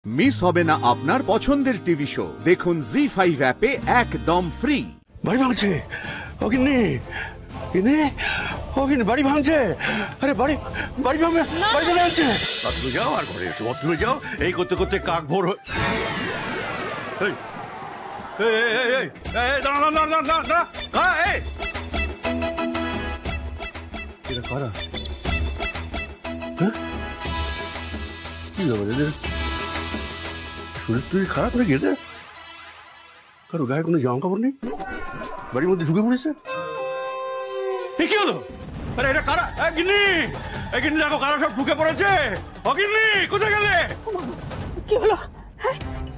Miss হবে না আপনার পছন্দের টিভি শো। দেখুন জি5 অ্যাপে একদম ফ্রি। বাড়ি ভাঙছে ওখানে, ওখানে বাড়ি ভাঙছে। আরে বাড়ি ভাঙবে, বাড়ি ভাঙছে। তুমি যাও আর ঘরে এসো, তুমি যাও। এই করতে করতে কাক ভোর শরীর টরীর খারাপ হয়ে গেছে, কারো গায়ে কোনো জামা কাপড় নেই, বাড়ির মধ্যে ঢুকে পড়েছে। কি হলো? আরে এটা কারা? গিন্নি, গিন্নি দেখো কারা সব ঢুকে পড়েছে। ও গিন্নি, কোথায় গেলে? কি হলো?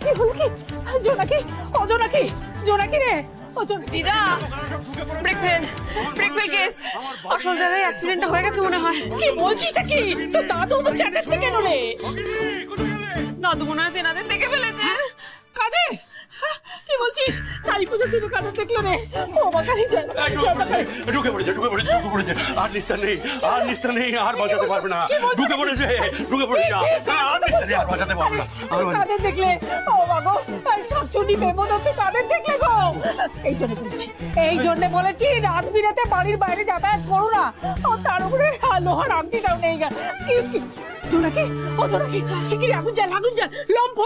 কি হলো? কি জোনাকি? ও জোনাকি, জোনাকি রে, ও দিদা, ব্রেক ফেল কেস। আসল জায়গায় অ্যাক্সিডেন্টটা হয়ে গেছে মনে হয়। কি বলছিস? কি তোর দাদু তো চেঁচাচ্ছে কেন রে? দাদু মনে হয় তেনাদের দেখে ফেলেছে। কাঁদে? কি বলছিস? কালী পুজোর দিনে কাঁদে দেখলো রে? ও মা কালী ঢুকে পড়েছে। আর নিস্তার নেই, আর বাঁচাতে পারবে না। ঢুকে পড়েছে, আর নিস্তার নেই, আর বাঁচাতে পারবে না। কাঁদে দেখলে? ও মা গো, শাকচুনি বেমনতে কাঁদে দেখলে গো। এই জন্য বলেছি রাত বিরাতে বাড়ির বাইরে যাতায়াত করো না। ও তার উপরে লোহার আংটিটাও নেই। জোনাকি, ও জোনাকি, শিগগিরই আগুন জ্বাল, লম্ফ।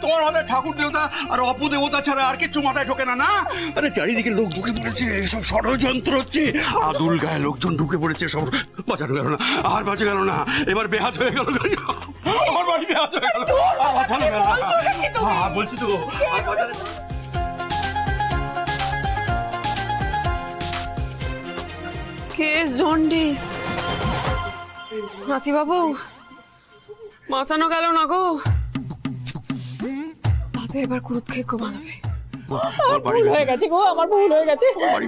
তোমার মাথায় ঠাকুর দেবতা আর অপু দেবতা ছাড়া আর কিছু মাথায় ঢোকে না? আরে চারিদিকে লোক ঢুকে পড়েছে, সব ষড়যন্ত্র হচ্ছে। আদুল গায়ে লোকজন ঢুকে পড়েছে, সব বাঁচানো গেল না, আর বাঁচা গেল না। এবার বেহাত হয়ে গেল, আমার বাড়ি বেহাত হয়ে গেল, আর বাঁচানো গেল না। বলছি তো, কেস জন্ডিস। নাতি বাবু, বাঁচানো গেল না গো। দাদু এবার কুরুপ খেয়ে ঘুমাবে। ভুল হয়ে গেছে গো, আমার ভুল হয়ে গেছে।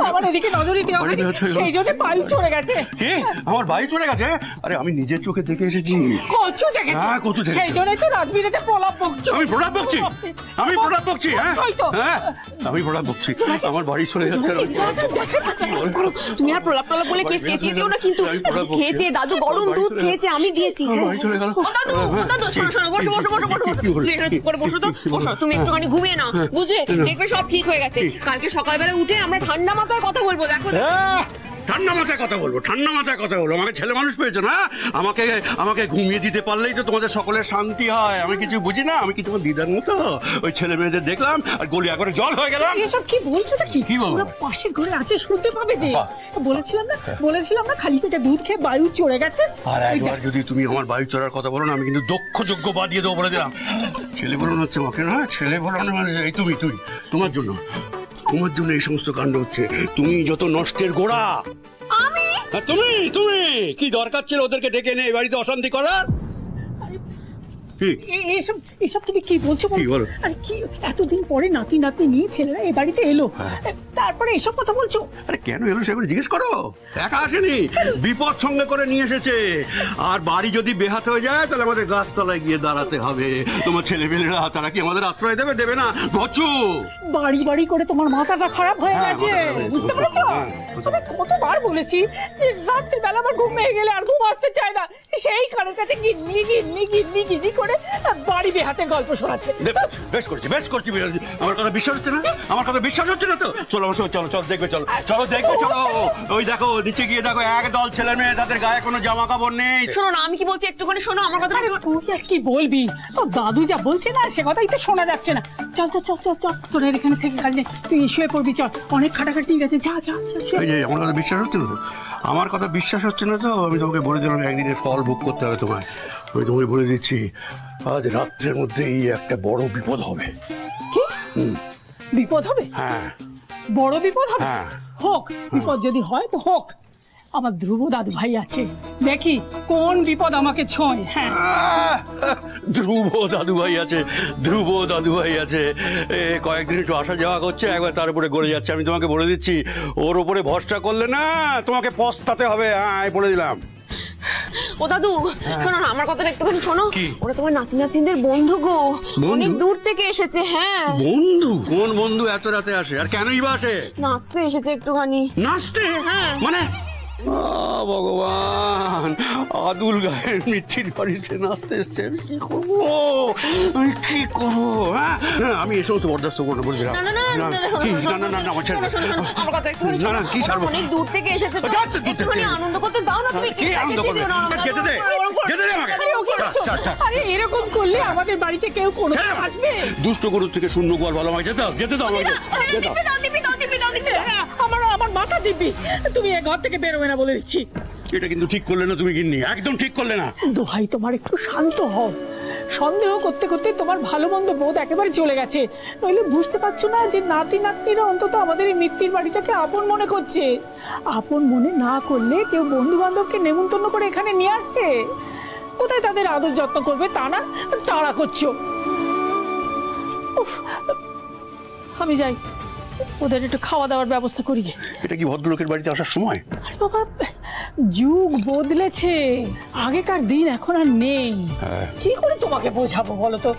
আমার এদিকে নজরই দেওয়া হয়নি, সেই জন্য বায়ু চলে গেছে। কি? আমার বায়ু চলে গেছে? আরে আমি নিজের চোখে দেখে এসেছি। কচু দেখেছি? হ্যাঁ, কচু দেখেছি। সেই জন্যই তো রাত বিরাতে প্রলাপ বকছো। আমি প্রলাপ বকছি? হ্যাঁ, আমি প্রলাপ বকছি। আমার বাড়ি চলে যাচ্ছে। তুমি আর প্রলাপ বলে কেস চেঁচিয়ে দিও না কিন্তু। খেয়েছে দাদু, গরম দুধ খেয়েছে, আমি দিয়েছি। দাদু শোনো, বসো। বসো তো, বসো। তুমি একটুখানি ঘুমিয়ে নাও, বুঝলে? দেখবে সব ঠিক হয়ে গেছে। কালকে সকালবেলা উঠে আমরা ঠান্ডা মাথায় কথা বলবো। দেখো ঠান্ডা মাথায় কথা বলবো। আমাকে ছেলে মানুষ পেয়েছো না? আমাকে ঘুমিয়ে দিতে পারলেই তো তোমাদের সকলের শান্তি হয়। আমি কিছু বুঝি না? আমি কি তোমার দিদার মতো? ওই ছেলে মেয়েদের দেখলাম আর গলি একবারে জল হয়ে গেলাম। এসব কি বলছো? কি বলবো? পাশের ঘরে আছে, শুনতে পাবে যে। বলেছিলাম না খালি পেটে দুধ খেয়ে বায়ু চড়ে গেছে। আর একবার যদি তুমি আমার বায়ু চড়ার কথা বলো না, আমি কিন্তু দক্ষ যোগ্য বাদিয়ে দেবো, বলে দিলাম। ছেলে বলানো হচ্ছে আমাকে না, ছেলে বলানো মানে এই তুমি তোমার জন্য এই সমস্ত কাণ্ড হচ্ছে। তুমি যত নষ্টের গোড়া। আমি? তুমি কি দরকার ছিল ওদেরকে ডেকে এনে এই বাড়িতে অশান্তি করার? এসব তুমি কি বলছো? আরে কি এতদিন পরে নাতি নিয়ে ছেলেরা এই বাড়িতে এলো, তারপরে এসব কথা বলছো? আরে কেন এলো সেগুলো জিজ্ঞেস করো। একা আসেনি, বিপদ সঙ্গে করে নিয়ে এসেছে। আর বাড়ি যদি বেহাত হয়ে যায় তাহলে আমাদের গাছতলায় গিয়ে দাঁড়াতে হবে। তোমার ছেলেমেয়েরা তারা কি আমাদের আশ্রয় দেবে না? বচু বাড়ি করে তোমার মাথাটা খারাপ হয়ে গেছে, বুঝতে পেরেছো? আমি কতবার বলেছি যে রাত্রি বেলা আমার ঘুম ভেঙে গেলে আর ঘুম আসতে চায় না, সেই কানের কাছে গিন্নি করে বাড়ি বেহাতের গল্প শোনাচ্ছে। বেশ করছি। আমার কথা বিশ্বাস হচ্ছে না তো? চলো দেখবে, চলো। ওই দেখো নিচে গিয়ে দেখো, একদল ছেলে মেয়ে, তাদের গায়ে কোনো জামা কাপড় নেই। শোনো না, আমি কি বলছি একটুখানি শোনো আমার কথা। তুই আর কি বলবি? তো দাদু যা বলছে না, সে কথাই তো শোনা যাচ্ছে না। চল তোর এখানে থেকে কাজ নেই, তুই শুয়ে পড়বি। চল, অনেক খাটাখাটি গেছে, যা। আমার কথা বিশ্বাস হচ্ছে না তো? আমি তোমাকে বলে দিলাম একদিনের ফল ভোগ করতে হবে তোমায়। আমি তোমাকে বলে দিচ্ছি, আজ রাত্রের মধ্যেই একটা বড় বিপদ হবে। কি বিপদ হবে? হ্যাঁ, বড় বিপদ হবে। হোক, বিপদ যদি হয় তো হোক। আমার ধ্রুব দাদু ভাই আছে, দেখি কোন বিপদ আমাকে ছোঁয়। হ্যাঁ, ধ্রুব দাদু ভাই আছে। কয়েকদিন একটু আসা যাওয়া করছে, একবার তার উপরে গড়ে যাচ্ছে। আমি তোমাকে বলে দিচ্ছি, ওর উপরে ভরসা করলে না তোমাকে পস্তাতে হবে। হ্যাঁ, বলে দিলাম। ও দাদু শোনো না, আমার কথাটা একটুখানি শোনো। ওরা তোমার নাতিদের বন্ধু গো, অনেক দূর থেকে এসেছে। হ্যাঁ, বন্ধু? কোন বন্ধু এত রাতে আসে? আর কেনই বা আসে? নাচতে এসেছে একটুখানি। নাচতে? হ্যাঁ। মানে ভগবান, আদুল গায়ের মিঠির বাড়িতে নাচতে এসছেন, কি করবো আমি, কি করবো? হ্যাঁ, আমি এ সমস্ত বরদাস্ত করবো না, বলছিলাম। কি ছাড়বো? অনেক দূর থেকে এসেছে, একটুখানি আনন্দ করতে দাও না তুমি। কি আনন্দ করবে? যেতে দে, যেতে দে আমাকে। আরে এরকম করলে আমাদের বাড়িতে কেউ কোনো আসবে? দুষ্ট গরুর থেকে শূন্য গোয়াল ভালো আমাকে যেতে দাও, যেতে দাও আমাকে। আমার মাথা দিবি, তুমি এ ঘর থেকে বেরোবে না বলে দিচ্ছি। এটা কিন্তু ঠিক করলে না তুমি, গিন্নি, একদম ঠিক করলে না। দোহাই তোমার, একটু শান্ত হও। সন্দেহ করতে করতে তোমার ভালো মন্দ বোধ একেবারে চলে গেছে। নইলে বুঝতে পারছো না যে নাতি নাতনিরা অন্তত আমাদের এই মিত্তির বাড়িটাকে আপন মনে করছে। আপন মনে না করলে কেউ বন্ধু বান্ধবকে নেমন্তন্ন করে এখানে নিয়ে আসবে? কোথায় তাদের আদর যত্ন করবে তা না, তাড়া করছো। উফ, আমি যাই, ওদের একটু খাওয়া দাওয়ার ব্যবস্থা করি। এটা কি ভদ্রলোকের বাড়িতে আসার সময়? আরে বাবা, যুগ বদলেছে, আগেকার দিন এখন আর নেই। কি করে তোমাকে বোঝাবো বলো তো?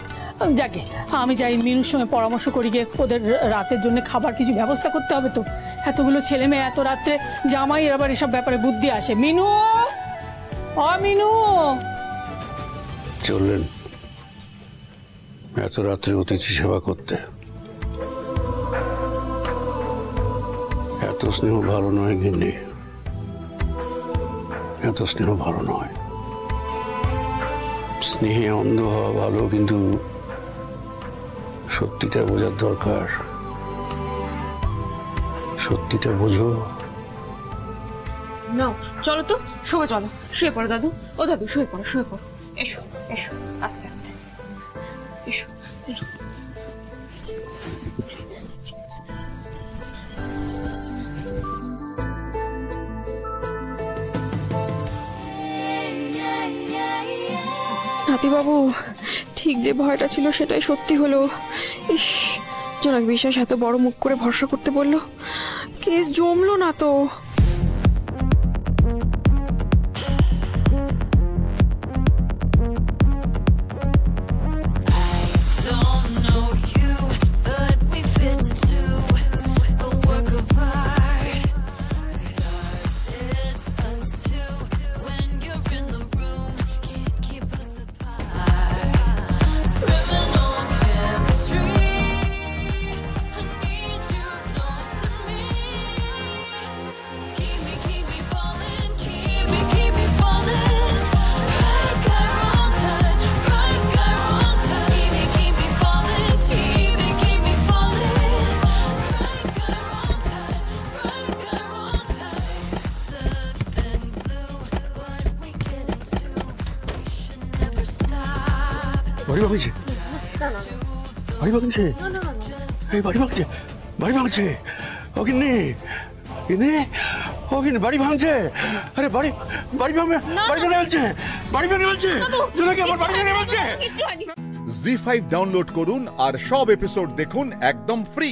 যাকে আমি যাই, মিনুর সঙ্গে পরামর্শ করি গিয়ে, ওদের রাতের জন্য খাবার কিছু ব্যবস্থা করতে হবে তো। এতগুলো ছেলে মেয়ে এত রাত্রে, জামাইয়ের আবার এসব ব্যাপারে বুদ্ধি আসে। মিনু, ও মিনু। চললেন এত রাত্রে অতিথি সেবা করতে? এত স্নেহ ভালো নয় গিন্নি, এত স্নেহ ভালো নয়। স্নেহে অন্ধ হওয়া ভালো, কিন্তু সত্যিটা বোঝার দরকার। সত্যিটা বোঝো। না, চলো তো, শুয়ে চলো, শুয়ে পড়ো দাদু। ও দাদু, শুয়ে পড়ো, শুয়ে পড়ো। এসো এসো, আস্তে আস্তে এসো। নাতিবাবু, ঠিক যে ভয়টা ছিল সেটাই সত্যি হলো। ইস, জনক বিশ্বাস এত বড় মুখ করে ভরসা করতে বললো, কেস জমলো না তো। বাড়ি ভাঙছে, বাড়ি ভাঙছে, এই বাড়ি ভাঙছে, বাড়ি ভাঙছে। ও গিন্নি, গিন্নি, ও গিন্নি, বাড়ি ভাঙছে। আরে বাড়ি, বাড়ি ভাঙবে, বাড়ি ভেঙে ফেলছে, বাড়ি ভেঙে ফেলছে। জোনাকি আমার বাড়ি ভেঙে ফেলছে। জি5 ডাউনলোড করুন আর সব এপিসোড দেখুন একদম ফ্রি।